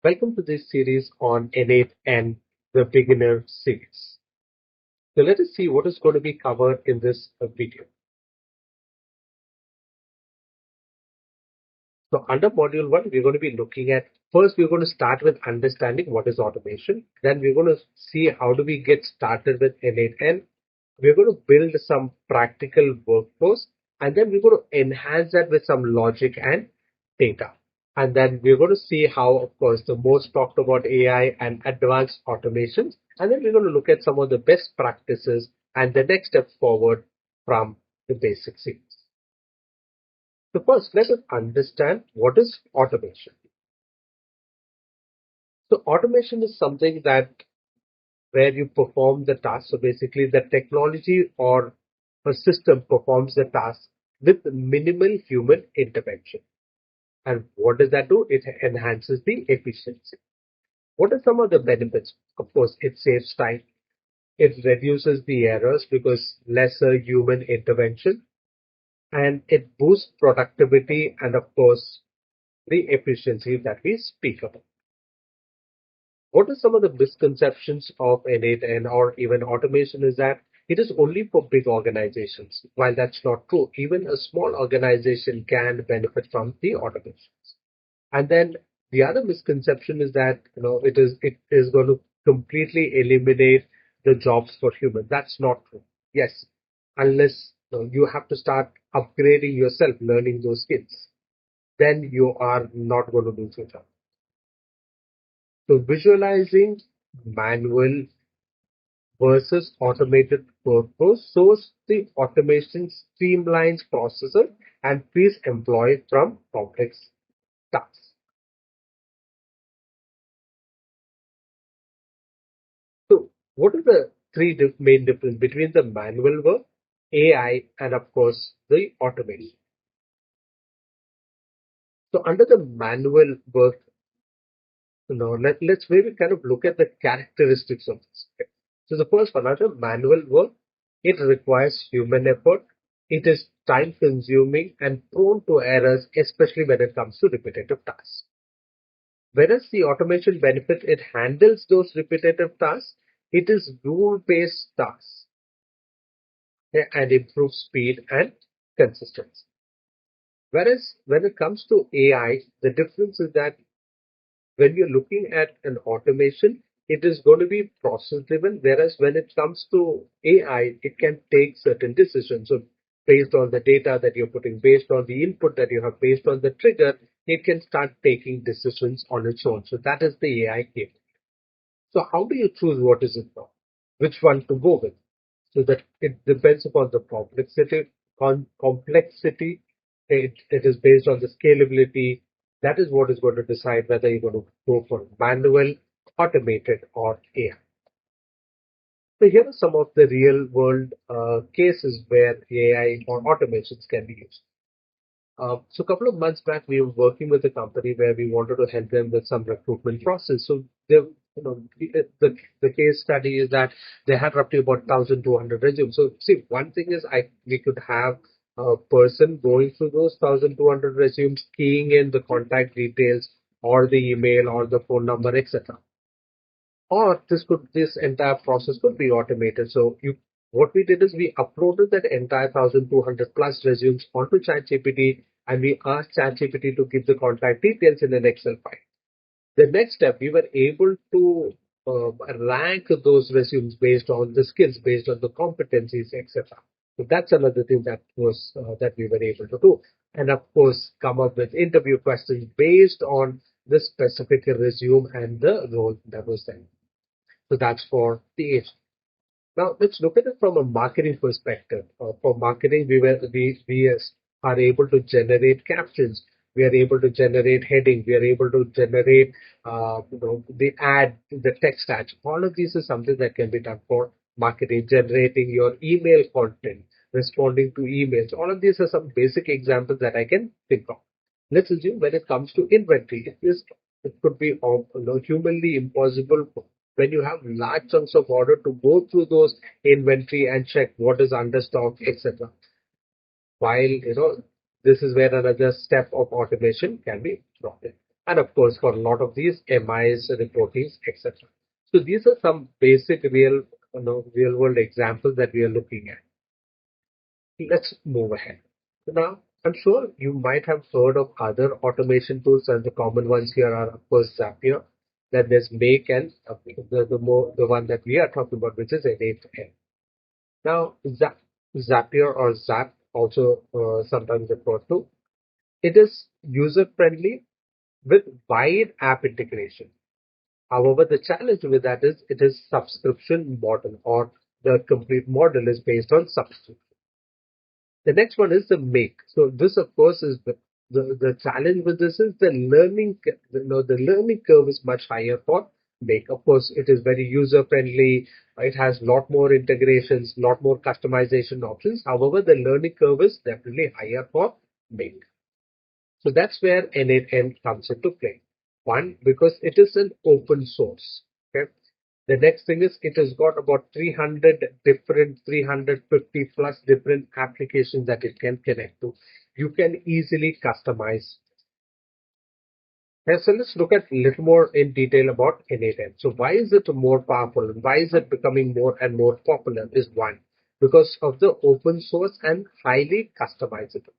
Welcome to this series on n8n, the beginner series. So let us see what is going to be covered in this video. So under module 1, we're going to be looking at, first we're going to start with understanding what is automation. Then we're going to see how do we get started with n8n. We're going to build some practical workflows, and then we're going to enhance that with some logic and data. And then we're going to see how, of course, the most talked about AI and advanced automations. And then we're going to look at some of the best practices and the next step forward from the basic series. So first, let us understand what is automation. So automation is something that where you perform the task. So basically the technology or a system performs the task with minimal human intervention. And what does that do? It enhances the efficiency. What are some of the benefits? Of course, it saves time. It reduces the errors because lesser human intervention, and it boosts productivity and of course the efficiency that we speak about. What are some of the misconceptions of n8n or even automation is that it is only for big organizations. While that's not true, even a small organization can benefit from the automations. And then the other misconception is that it is going to completely eliminate the jobs for humans. That's not true. Yes, unless you have to start upgrading yourself, learning those skills, then you are not going to do your job. So visualizing manual versus automated workflows shows the automation streamlines processes and frees employees from complex tasks. So what are the three main difference between the manual work, AI, and of course the automation? So under the manual work, let's maybe kind of look at the characteristics of this. Okay. So the first one, under manual work, it requires human effort. It is time consuming and prone to errors, especially when it comes to repetitive tasks. Whereas the automation benefit, it handles those repetitive tasks. It is rule-based tasks, okay, and improves speed and consistency. Whereas when it comes to AI, the difference is that when you're looking at an automation, it is going to be process driven, whereas when it comes to AI, it can take certain decisions. So based on the data that you're putting, based on the input that you have, based on the trigger, it can start taking decisions on its own. So that is the AI capability. So how do you choose what is it now? Which one to go with? So that it depends upon the complexity. It is based on the scalability. That is what is going to decide whether you're going to go for manual, automated, or AI. So here are some of the real world cases where AI or automations can be used. So a couple of months back, we were working with a company where we wanted to help them with some recruitment process. So the case study is that they had roughly about 1,200 resumes. So see, one thing is we could have a person going through those 1,200 resumes, keying in the contact details or the email or the phone number, etc. Or this entire process could be automated. So what we did is we uploaded that entire 1,200 plus resumes onto ChatGPT, and we asked ChatGPT to give the contact details in an Excel file. The next step, we were able to rank those resumes based on the skills, based on the competencies, etc. So that's another thing that we were able to do, and of course come up with interview questions based on the specific resume and the role that was there. So that's for the age. Now let's look at it from a marketing perspective. For marketing, we are able to generate captions. We are able to generate heading. We are able to generate the ad, the text ads. All of these is something that can be done for marketing, generating your email content, responding to emails. All of these are some basic examples that I can think of. Let's assume when it comes to inventory, it could be humanly impossible when you have large chunks of order to go through those inventory and check what is under stock, etc. While this is where another step of automation can be brought in. and of course for a lot of these MIs, reportings, etc. So these are some basic real world examples that we are looking at. Let's move ahead. So now, I'm sure you might have heard of other automation tools, and the common ones here are, of course, Zapier. Then there's Make, and the one that we are talking about, which is n8n. Now, Zapier or Zap, also sometimes referred to, it is user friendly with wide app integration. However, the challenge with that is it is subscription model, or the complete model is based on subscription. The next one is the make. So this, of course, is the challenge with this is the the learning curve is much higher for make. Of course, it is very user friendly. It has a lot more integrations, lot more customization options. However, the learning curve is definitely higher for make. So that's where n8n comes into play. One, because it is an open source. Okay. The next thing is it has got about 350 plus different applications that it can connect to. You can easily customize. Okay, so let's look at a little more in detail about n8n. So why is it more powerful and why is it becoming more and more popular is one, because of the open source and highly customizable.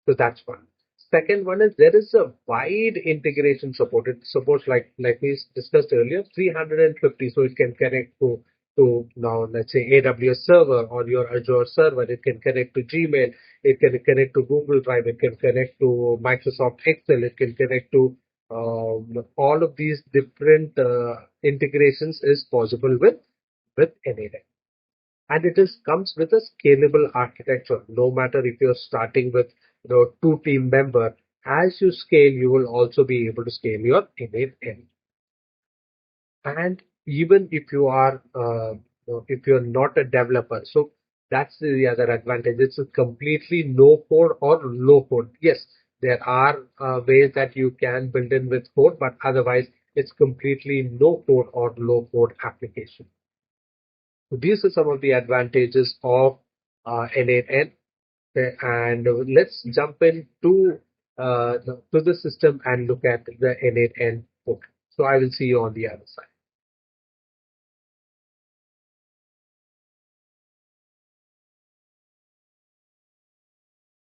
So that's one. Second one is there is a wide integration support. It supports like we discussed earlier, 350. So it can connect to now let's say AWS server or your Azure server. It can connect to Gmail. It can connect to Google Drive. It can connect to Microsoft Excel. It can connect to all of these different integrations is possible with n8n. And it is comes with a scalable architecture. No matter if you're starting with two team member, as you scale, you will also be able to scale your n8n. And even if you are if you're not a developer, so that's the other advantage. It's a completely no code or low code. Yes, there are ways that you can build in with code, but otherwise it's completely no code or low code application. So these are some of the advantages of n8n. Okay, and let's jump into to the system and look at the n8n book. So I will see you on the other side.